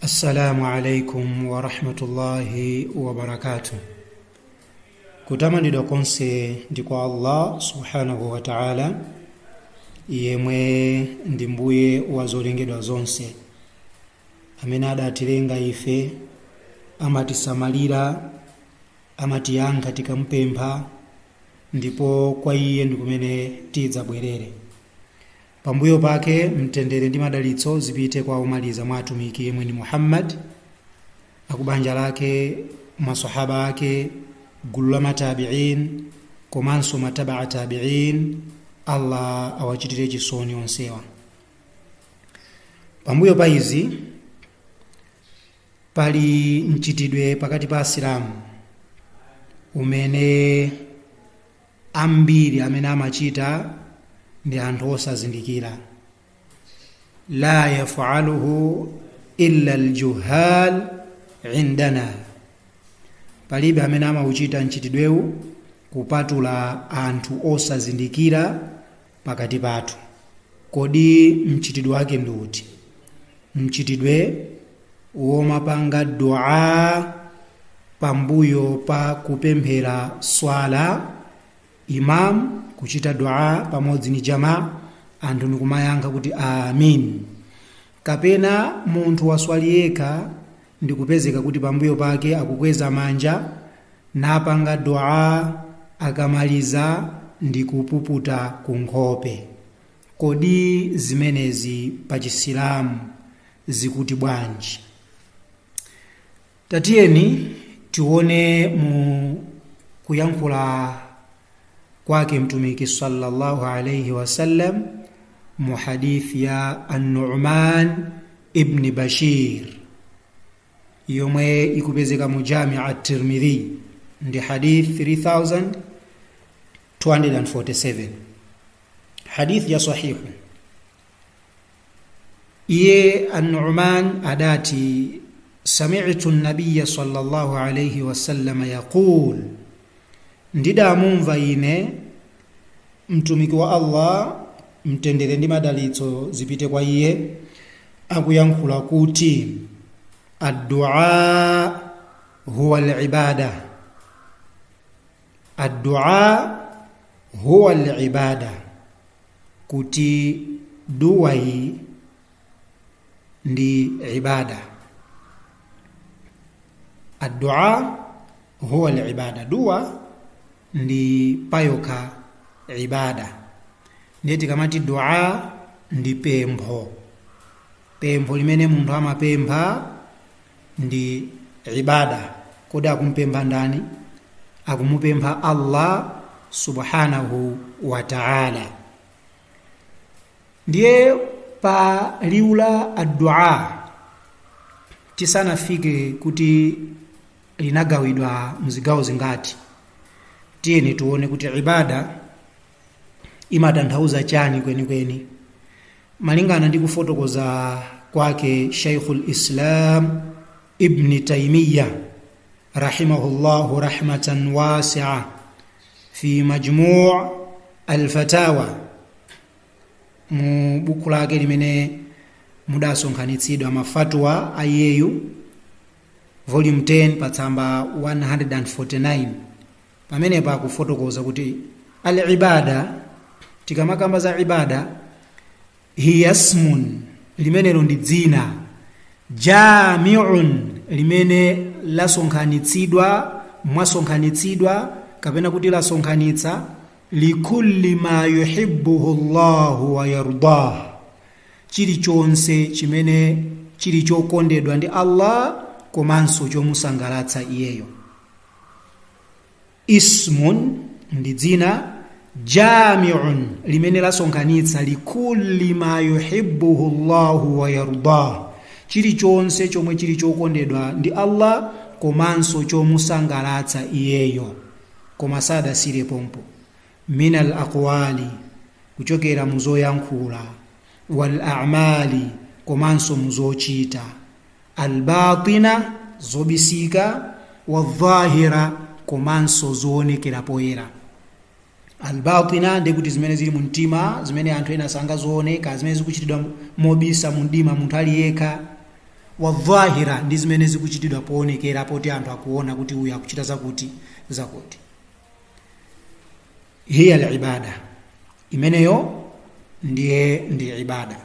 Assalamu alaikum wa rahmatullahi wa barakatuh. Kutamandidwa konse ndi kwa Allah subhanahu wa ta'ala, yemwe ndi mbuye wa zolengedwa zonse, amene adatilenga ife, amatisamalira, amatiyankha tikampempha, ndipo kwa iye ndi kumene tidzabwerere. Pambuyo pake mtendere ndi madalitso zipite kwa omaliza mwa atumiki yemwe ni Muhammad, akubanja lake, masahaba ake, gulu la matabi'in, komanso mataba'a tabi'in. Allah awachitire chisoni onsewa. Pambuyo pa izi pali mchitidwe pakati pa Asilamu umene ambiri amene amachita ndi anthu osazindikira. La yafaluhu illa aljuhal indana. Palibe amene amauchita mchitidwewu kupatula anthu osazindikira pakati pathu. Kodi mchitidwe wake ndi uti? Mchitidwe womapanga dua pambuyo pa kupemphera swala, imam kuchita dua pamodzi ni jamaa, anthu nikumayankha kuti amin. Kapena munthu waswali yekha ndi kupezeka kuti pambuyo pake akukweza manja napanga dua, akamaliza ndi kupuputa kunkhope. Kodi zimenezi pa Chisilamu zikuti bwanji? Tatiyeni tione mu kuyankhula kwake mtumiki sallallahu alayhi wasallam mu hadithi ya An-Nu'man ibn Bashir, yomwe ikupezeka mu Jami' at-Tirmidhi, ndi hadith 3247. Hadith ya sahihu. Iye An-Nu'man adati sami'tu an-nabiyya sallallahu alayhi wasallam yaqul, ndidamumva ine mtumiki wa Allah, mtendere ndi madalitso zipite kwa iye, akuyankhula kuti ad-du'a huwa al-ibada. Ad-du'a huwa al-ibada, kuti dua hii ndi ibada. Ad-du'a huwa al-ibada, dua ndi payoka ibada. Ndeti kamati dua ndi pempho. Pempho limene munthu amapempha ndi ibada. Kodi akumpempha ndani? Akumupempha Allah subhanahu wa ta'ala. Ndiye pa liula ad-dua tisanafike kuti linagawidwa mzigawo zingati, tiyeni tuone kuti ibada imatanthauza chani kwenikweni. Malingana ndi kufotokoza kwake Shaykhul Islam Ibn Taymiyyah rahimahullahu rahmatan wasi'a fi Majmu' al-Fatawa, mu buku lake limene mudasonkhanitsidwa mafatwa ayeyu, volume 10 patsamba 149. Pamene pa kufotokoza kuti al-ibada, tikamakamba za ibada, hiya ismun, limenelo ndi dzina, jami'un, limene lasonkhanitsidwa, mwasonkhanitsidwa, kapena kuti lasonkhanitsa, likulli ma yuhibbuhu Allahu wa yardah, chilichonse chimene chili chokondedwa ndi Allah komanso chomusangalatsa iyeyo. Ismun ndi dzina, jami'un limene lasonkhanitsa, likulli ma yuhibbuhu Allahu wa yardah, chilichonse chomwe chili chokondedwa ndi Allah komanso chomusangalatsa iyeyo. Koma sadasire pompo, minal aqwali, kuchokera muzoyankhula, wal a'mali, komanso muzochita, al batina, zobisika, wal dhahira, komanso zoonekera poyera. Al batina ndi kuti zimene zili mu mtima, zimene anthu ena sangazooneka, zimene zikuchitidwa mobisa mu mdima munthu ali yekha. wa dhahira, ndi zimene zikuchitidwa poonekera poti anthu akuona kuti uyu akuchita zakuti. Hiya al-ibada, imeneyo ndi ibada.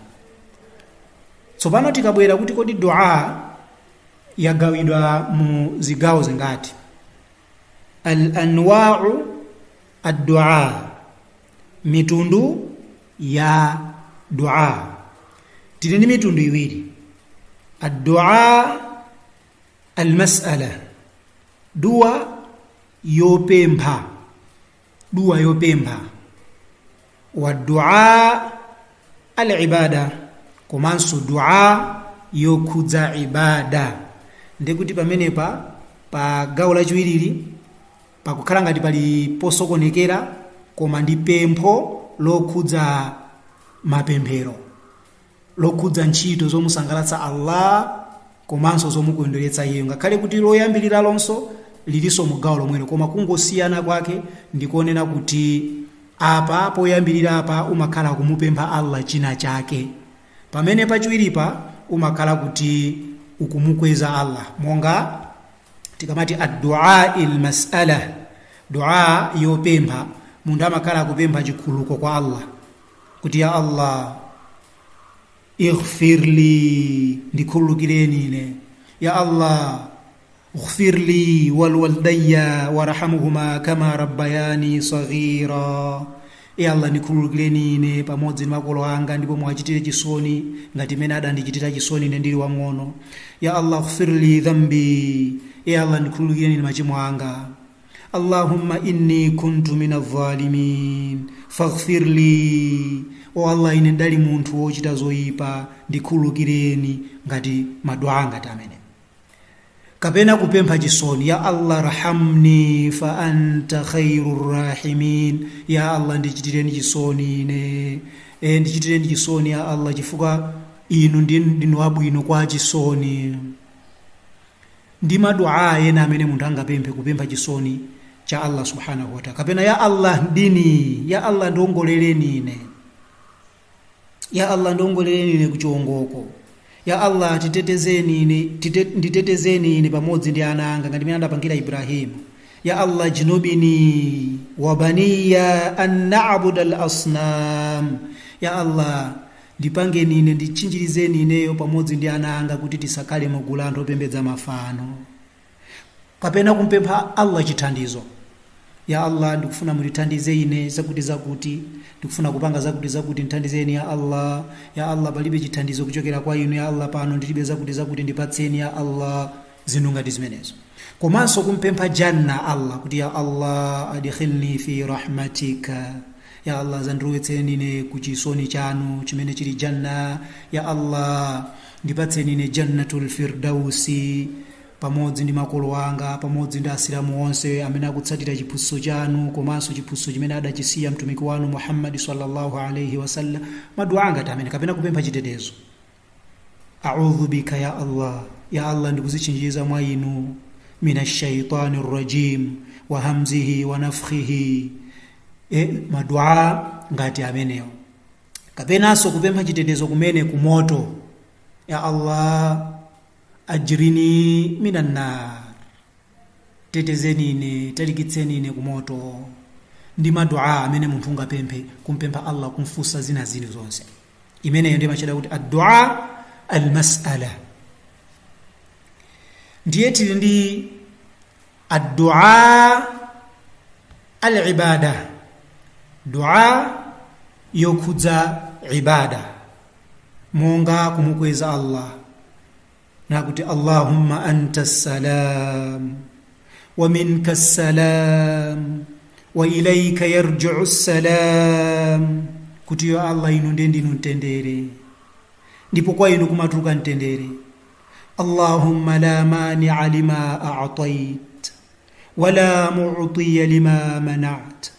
Tsopano tikabwera kuti kodi dua yagawidwa mu zigawo zingati? Al-anwa'u ad-dua, mitundu ya dua. Tili ndi mitundu iwiri: ad-dua al-mas'ala, dua yopempha, wa dua al-ibada, komanso dua yokhudza ibada. Ndikuti pamenepa pa gawo lachiwirili pakukhala ngati pali posokonekera, koma ndi pempho lokhudza mapemphero, lokhudza ntchito zomusangalatsa Allah komanso zomukondweretsa iye, ngakhale kuti loyambirira lonso lilinso mu gawo lomwelo, koma kungosiyana kwake ndikonena kuti apa poyambirira apa umakhala kumupempha Allah china chake, pamene pachiwiripa umakhala kuti ukumukweza Allah, monga tikamati ad-du'a il-mas'ala, dua yopempha. Munthu amakhala kupempha chikhululuko kwa Allah kuti ya Allah ighfirli, ndikhululukireni ine. Ya Allah ighfirli walwalidayya warhamhuma kama rabbayani saghira. Ya Allah ndikhululukireni ine pamodzi ndi makolo anga ndipo muwachitire chisoni ngati mene adandichitira chisoni ine ndili wang'ono. Ya Allah ighfirli dhambi, ya Allah ndikhululukireni ine machimo anga. Allahumma inni kuntu minadh-dhalimin faghfirli, o Allah ine ndali munthu wochita zoyipa ndikhululukireni, ngati madua ngati amene. Kapena kupempha chisoni, ya Allah rahamni fa anta khairur rahimin, ya Allah ndichitireni chisoni ine, ndichitireni chisoni ya Allah chifukwa inu ndinu wabwino kwa chisoni. Ndi madua ena amene munthu angapemphe kupempha chisoni cha Allah subhanahu wa ta'ala. Kapena ya Allah ndini, ya Allah ndongoleleni ine, ya Allah ndongoleleni ine kuchiongoko, ya Allah titetezeni ine, nditetezeni ine pamodzi ndi ana anga ngati mene adapangira Ibrahim. Ya Allah jinubini wa baniya an na'budu al-asnam, ya Allah ndipangeni ine, ndichinjirizeni ineyo pamodzi ndi ana anga kuti tisakale magulu anthu opembedza mafano. Kapena kumpempha Allah chithandizo, ya Allah ndikufuna mulithandize ine zakuti, ndikufuna kupanga zakuti nthandizeni ya Allah. Ya Allah palibe chithandizo kuchokera kwa inu ya Allah, pano ndilibe zakuti ndipatseni ya Allah, zinthu ngati zimenezo. Komanso kumpempha janna Allah, kuti ya Allah adkhilni fi rahmatika, ya Allah zandiwetseni ine kuchisoni chanu chimene chili janna. Ya Allah ndipatseni ine jannatul firdausi pamodzi ndi makolo anga, pamodzi ndi asilamu onse amene akutsatira chiphunzitso chanu, komanso chiphunzitso chimene adachisiya mtumiki wanu Muhammad sallallahu alaihi wasallam. Madua anga tamene. Kapena kupempha chitetezo, a'udhu bika ya Allah, ya Allah ndikuzichinjiza mwa inu minash shaitanir rajim wa hamzihi wa nafthihi. Madua ngati ameneyo. Kapenanso kupempha chitetezo kumene kumoto, ya Allah ajrini minan nar, tetezeni ine, talikitseni ine kumoto. Ndi madua amene munthu ungapemphe kumpempha Allah kumfunsa zina zonse. Imeneyo ndi machada kuti ad-du'a al-mas'ala. Ndiye tili ndi ad-du'a al-ibada, dua yokhudza ibada, monga kumukweza Allah nakuti Allahumma anta salam wa minka salam wa ilayka yarji'u salam, kuti ya Allah inu ndinu mtendere ndipo kwa inu kumatuluka mtendere. Allahumma la mani'a lima a'tayt wala mu'tiya lima mana'ta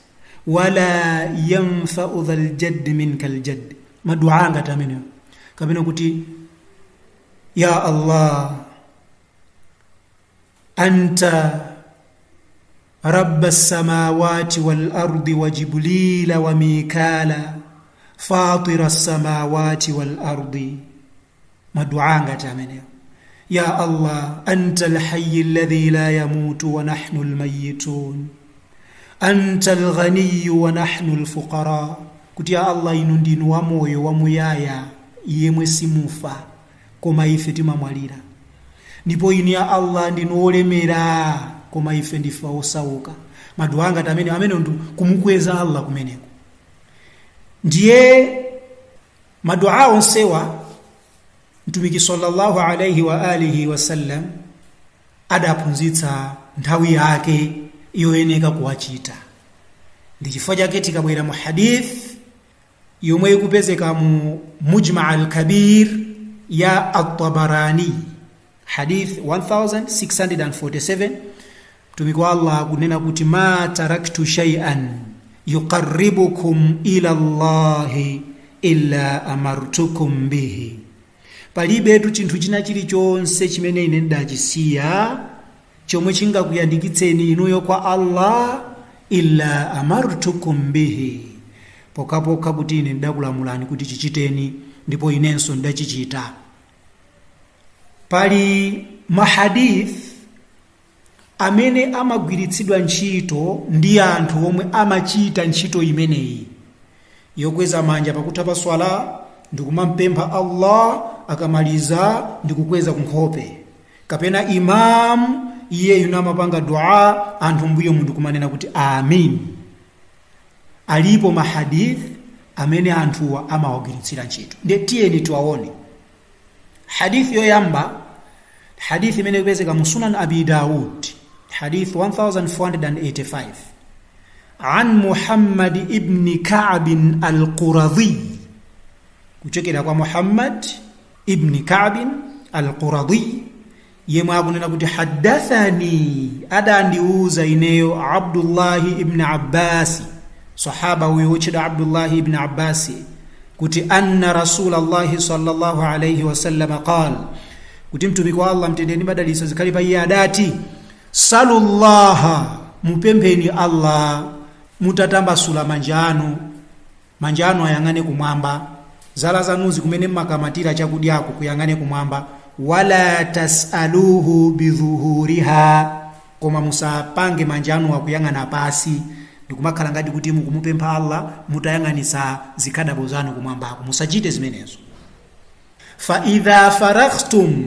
wala yanfa'u dhal jadd minkal jadd. Madua ngati amene. Kapena kuti ya Allah anta rabbas samawati wal ardi wa jibrila wa mikala fatiras samawati wal ardi. Madua ngati amene. ya Allah anta alhayy alladhi la yamutu wa nahnu almayyitun anta alghaniy wa nahnu alfuqara, kuti ya Allah inu ndinu wa moyo wa muyaya yemwe simufa koma ife timamwalira, ndipo inu ya Allah ndinu olemera koma ife ndife osauka. Maduwa anga amene ndu kumukweza Allah kumeneko. Ndiye maduwa onsewa mtumiki sallallahu alayhi wa alihi wasallam adaphunzitsa nthawi yake yoyeneka kuwachita. Ndi chifukwa chake tikabwera mu hadith yomwe ikupezeka mu Mujma' al-Kabir ya at-Tabarani, hadith 1647, mtumiki wa Allah akunena kuti ma taraktu shay'an yuqarribukum ila Allahi illa amartukum bihi, palibetu chinthu china chilichonse chimene ine ndachisiya chomwe chingakuyandikitseni inuyo kwa Allah illa amartukum bihi, pokapoka kuti ine ndakulamulani kuti chichiteni ndipo inenso ndachichita. Pali mahadith amene amagwiritsidwa ntchito ndi anthu omwe amachita ntchito imeneyi yokweza manja pakutha pa swala ndikumampempha Allah, akamaliza ndikukweza kunkhope, kapena imam iye yunamapanga dua anthu mbuyo mundu kumanena kuti amin. Alipo mahadith amene anthuwa amawagwiritsira ntchito. Ndiye tiyeni tuwaone. Hadith yoyamba, hadith imene ikupezeka mu Sunan Abi Dawud, hadith 1485, an Muhammad ibn Ka'b al-Quradhi, kuchokera kwa Muhammad ibn Ka'b al-Quradhi, yemwe akunena kuti haddathani, adandiuza ineyo Abdullah ibn Abbas, sahaba huyo uchida Abdullah ibn Abbas, kuti anna Rasulullah sallallahu alayhi wasallam qala, kuti mtumiki wa Allah mtendeni ndi madalitso zikhale pa iye adati, salullaha, mupempheni Allah mutatambasula manjano ayang'ane kumwamba, zala zanuzi kumene mmakamatira chakudyako kuyang'ane kumwamba, wala tasaluhu bidhuhuriha, koma musapange manjano akuyang'ana pasi ndikumakhala ngati kuti mukumupempha Allah mutayang'anisa zikhadabo zanu kumwambako, musachite zimenezo. Fa idha faraghtum,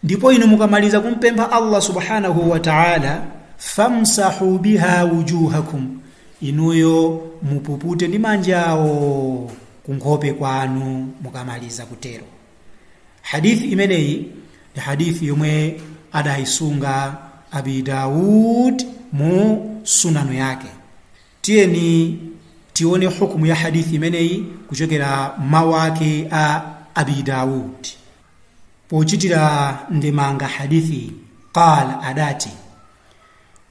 ndipo inu mukamaliza kumpempha Allah subhanahu wa ta'ala, famsahu biha wujuhakum, inuyo mupupute ndi manjawo kunkhope kwanu mukamaliza kutero. Hadithi imeneyi ni hadithi yomwe adaisunga Abi Dawud mu sunanu yake. Tiyeni tione hukumu ya hadithi imeneyi kuchokera mawake a Abi Dawud. Pochitira ndemanga hadithi, qala adati,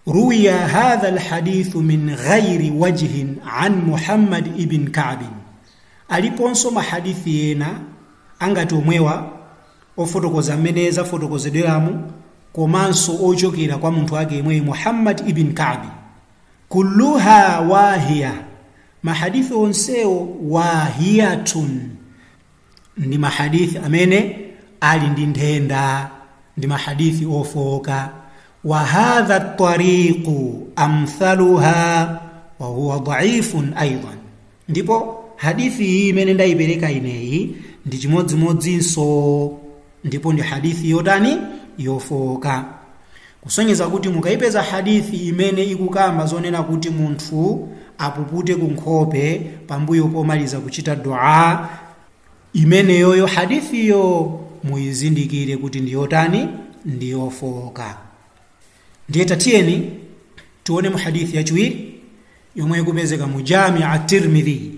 ruwiya hadha alhadithu min ghairi wajhin an Muhammad ibn Ka'b, aliponso mahadithi yena angati omwewa ofotokoza mmene zafotokozedweramu komanso ochokera kwa munthu wake yemwe Muhammad ibn Ka'b, kulluha wahiya, mahadithi onsewo wahiyatun, ndi mahadithi amene ali ndi nthenda, ndi mahadithi ofoka. Wa hadha at-tariqu amthaluha wa huwa dha'ifun aidan, ndipo hadithi hii imene ndaipereka ineyi ndi chimodzimodzinso, ndipo ndi hadithi yotani yofoka. Kusonyeza kuti mukaipeza hadithi imene ikukamba zonena kuti munthu apupute kunkhope pambuyo pomaliza kuchita dua, imene yoyo hadithi yo muizindikire kuti ndi yotani ndi yofoka. Ndiye tatiyeni tuone mu hadithi ya chiwiri yomwe ikupezeka mu Jami' at-Tirmidhi,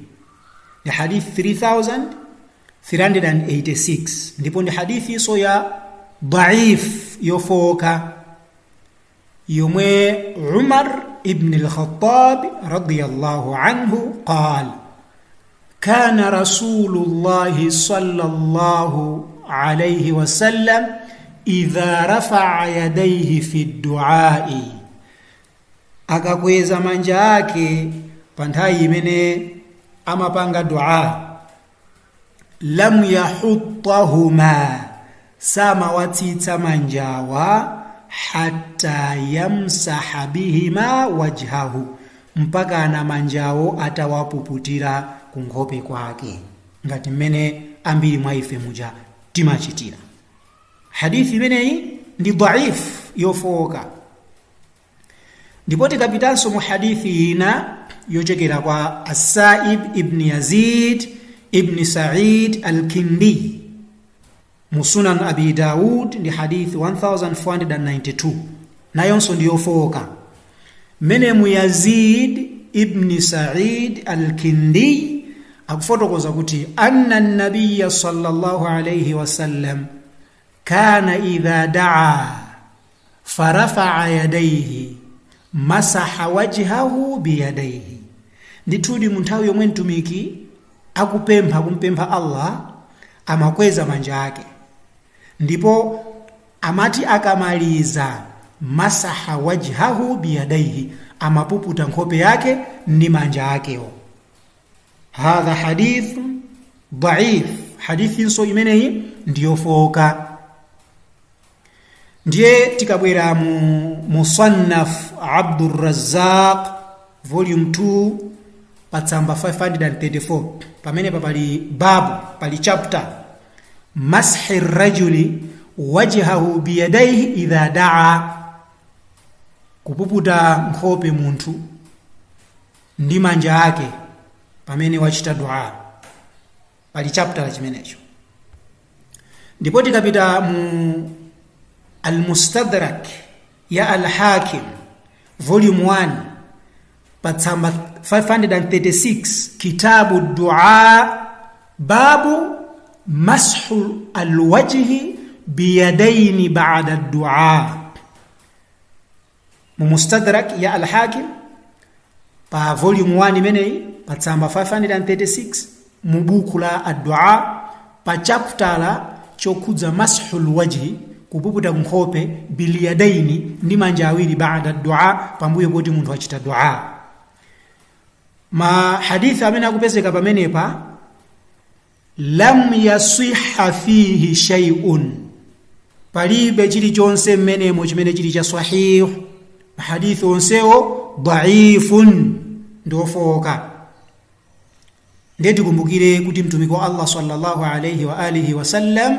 ni hadith 3386, ndipo ni hadithi so ya dhaif yofoka yomwe Umar ibn al-Khattab radiyallahu anhu qala, kana Rasulullah sallallahu alayhi wasallam idha rafa'a yadayhi fi ad-du'a'i, akakweza manja yake panthawi imene amapanga dua, lam yahuttahuma samawatsitsa manjawa hatta yamsaha bihima wajhahu, mpaka na manjawo atawapuputira kunkhope kwake, ngati mmene ambiri mwa ife muja timachitira. Hadithi imeneyi ndi dhaif, yofowoka. Ndipo tikapitanso mu hadithi ina yochokera kwa As-Sa'ib ibn Yazid ibn Sa'id al-Kindi mu Sunan Abi Dawud, ndi hadithi 1492, nayonso ndi yofowoka. Mene mu Yazid ibn Sa'id al-Kindi akufotokoza kuti anna an-nabiyya sallallahu alayhi wasallam kana idha daa farafa'a yadayhi masaha wajhahu biyadayhi. Ndithudi munthawi yomwe mtumiki kumpempha Allah amakweza manja ake, ndipo amati akamaliza masaha wajhahu biyadayhi, amapuputa nkhope yake ndi manja akewo. Hadha hadith dhaif, hadithi nso imeneyi ndiyofoka. Ndiye tikabwera mu Musannaf Abdur Razzaq volume 2 patsamba 534, pamene pali babu, pali chapter mashi rajuli wajhahu biyadayhi idha daa, kupuputa nkhope munthu ndi manja ake pamene wachita dua, pali chapter chimenecho. Ndipo tikapita mu Al-Mustadrak ya Al-Hakim volume 1 patsamba 536, kitabu dua babu mashu alwajhi biyadaini ba'da dua. Mu Mustadrak ya Al-Hakim pa volume 1 imeneyi patsamba 536 mu buku la ad-dua pa chapter chokhudza mashu alwajhi, kupuputa nkhope biliyadaini ndi manja awiri ba'da dua, pambuyo poti munthu achita dua. Ma hadithi amene akupezeka pamenepa lam yasihha fihi shay'un, palibe chilichonse mmenemo chimene chili cha sahih. Hadithi onsewo dhaifun, ndofoka. Ndiye tikumbukire kuti mtumiki wa Allah sallallahu alayhi wa alihi wasallam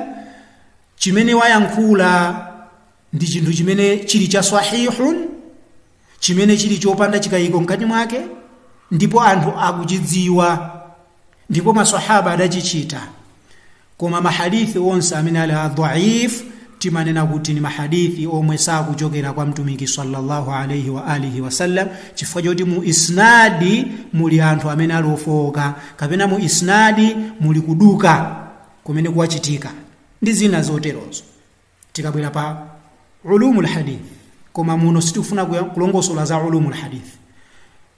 chimene wayankhula ndi chinthu chimene chili cha sahihun, chimene chili chopanda chikayiko mkati mwake, ndipo anthu akuchidziwa, ndipo maswahaba adachichita. Koma mahadithi onse amene ali dhaif timanena kuti ni mahadithi omwe sakuchokera kwa mtumiki sallallahu alayhi wa alihi wasallam, chifukwa choti mu isnadi muli anthu amene alofoka, kapena mu isnadi muli kuduka kumene kuwachitika ndi zina zoterozo. Tikabwera pa ulumul hadith, koma muno sitifuna kulongosola za ulumul hadith,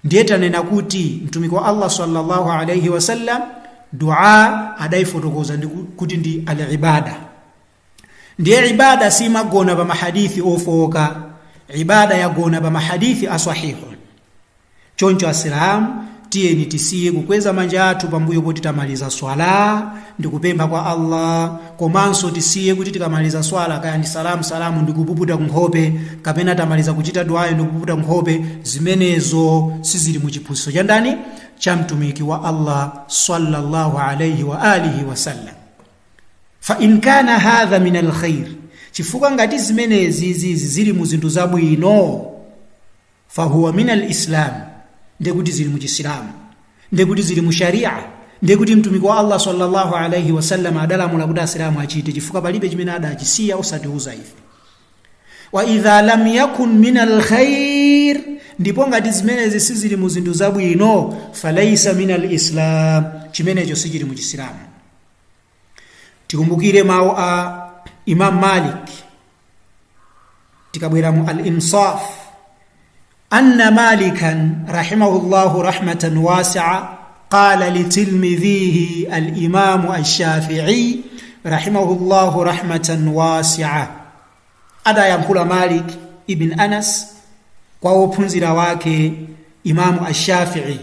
ndiye tanena kuti mtumiki wa Allah sallallahu alayhi wasallam dua adaifotokoza kuti ndi al-ibada. Ndiye ibada si magona pa mahadithi ofoka, ibada yagona pa mahadithi asahihun. Choncho asilamu tiyeni tisiye kukweza manja athu pambuyo poti tamaliza swala ndi kupempha kwa Allah, komanso tisiye kuti tikamaliza swala kaya ndi salamu ndi kupuputa nkhope, kapena tamaliza kuchita dua ndi kupuputa nkhope. Zimenezo sizili mu chiphunzitso cha ndani cha mtumiki wa Allah sallallahu alayhi wa alihi wasallam. Fa in kana hadha min alkhair, chifukwa ngati zimenezi zili mu zinthu zabwino, fa huwa min alislam, ndiye kuti zili mu Islamu, ndiye kuti zili mu sharia, ndiye kuti mtumiki wa Allah sallallahu alayhi wasallam adalamula kuti asilamu achite, chifukwa palibe chimene adachisiya osatiuza ife. Wa idha lam yakun min alkhair, ndipo ngati zimenezi sizili mu zinthu zabwino, falaysa min alislam, chimenecho sichili mu Islamu. Tikumbukire mawu a Imam Malik, tikabwera mu al-Insaf, anna Malikan rahimahullahu rahmatan wasi'a qala litilmidhihi al-Imam al-Shafi'i rahimahullahu rahmatan wasi'a. Ada yankula Malik ibn Anas kwa ophunzira wake Imam al-Shafi'i,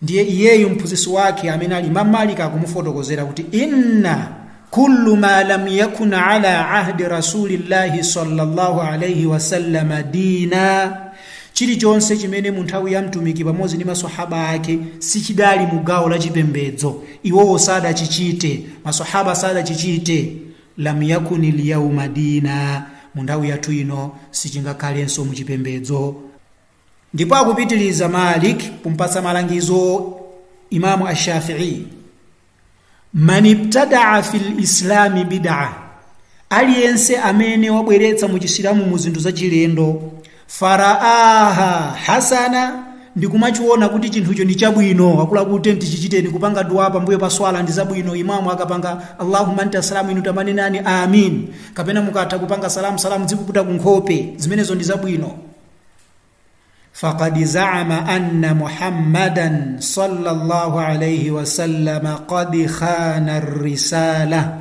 ndiye iyeyo mphunzitsi wake amene ali Imam Malik akumufotokozera kuti inna kullu ma lam yakun ala ahdi rasulillahi sallallahu alayhi wasallam dina, chilichonse chimene mu nthawi ya mtumiki pamodzi ndi maswahaba ake sichidali mu gawo la chipembedzo, iwowo sadachichite, maswahaba sadachichite, lam yakun al-yawma dina, mu nthawi yathu ino sichingakhalenso mu chipembedzo. Ndipo akupitiliza Malik kumpatsa malangizo Imamu Ash-Shafi'i, man ibtadaa fil islami bid'a, aliyense amene wabweretsa mu chisilamu mu zinthu zachilendo, faraaha hasana, ndikumachiona kuti chinthucho ndi chabwino, akula kuti tichichiteni kupanga dua pambuyo pa swala ndi zabwino, imamu akapanga Allahumma anta salamu inu tamani nani amin, kapena mukatha kupanga salamu zikuputa kunkhope, zimenezo ndi zabwino. faqad za'ama anna Muhammadan sallallahu alayhi wasallam qad khana ar-risala,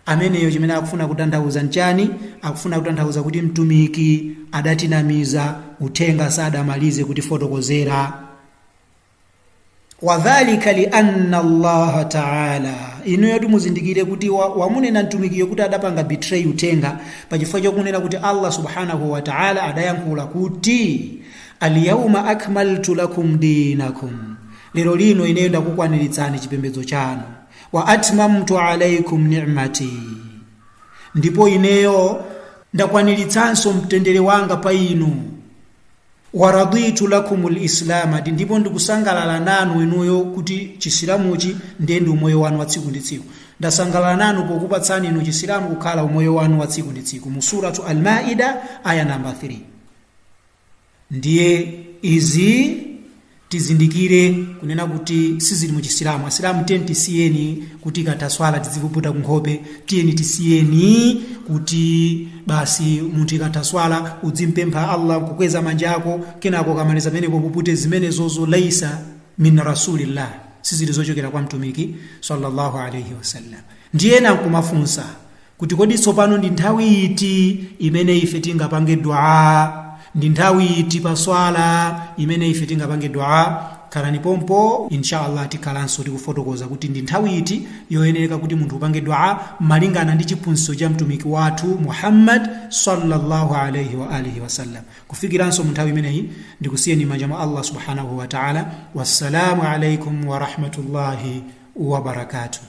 ameneyo chimene akufuna kutanthauza nchani? Akufuna kutanthauza kuti mtumiki adatinamiza uthenga sadamalize kutifotokozera. Wadhalika li anna Allah ta'ala, inu yotu muzindikire kuti wamunena mtumikiyo kuti adapanga betray uthenga pachifukwa chokunena kuti Allah subhanahu wa ta'ala adayankhula kuti al-yawma akmaltu lakum dinakum, lero lino ineyo ndakukwaniritsani chipembedzo chanu, wa atmamtu alaykum ni'mati, ndipo ineyo ndakwaniritsanso mtendere wanga pa inu, wa raditu lakum al-islam, ndipo ndikusangalala nanu inuyo kuti chisilamuchi ndiye ndi umoyo wanu wa tsiku ndi tsiku. Ndasangalala nanu pokupatsani inu chisilamu kukhala umoyo wanu wa tsiku ndi tsiku, mu suratu Al-Maida aya namba 3. Ndiye izi tizindikire kunena kuti sizili mu chisilamu. Asilamu tiyeni tisiyeni kuti kataswala tizivuputa kunkhope, tiyeni tisiyeni kuti basi munthu kataswala udzimpempha Allah kukweza manja ako kenako kamaliza pamenepo pupute, zimenezozo laisa min rasulillah, sizili zochokera kwa mtumiki sallallahu alayhi wasallam. Ndiye nakumafunsa kuti kodi tsopano ndi nthawi iti imene ife tingapange dua, ndi nthawi iti paswala imene ife tingapange dua? Khalani pompo, inshallah tikhalanso tikufotokoza kuti ndi nthawi iti yoyenera kuti munthu upange dua malingana ndi chiphunzitso cha mtumiki wathu Muhammad sallallahu alayhi wa alihi wasallam. Kufikiranso mu nthawi imeneyi ndikusiyeni manja mwa Allah subhanahu wa ta'ala. Wassalamu alaykum wa rahmatullahi wa barakatuh.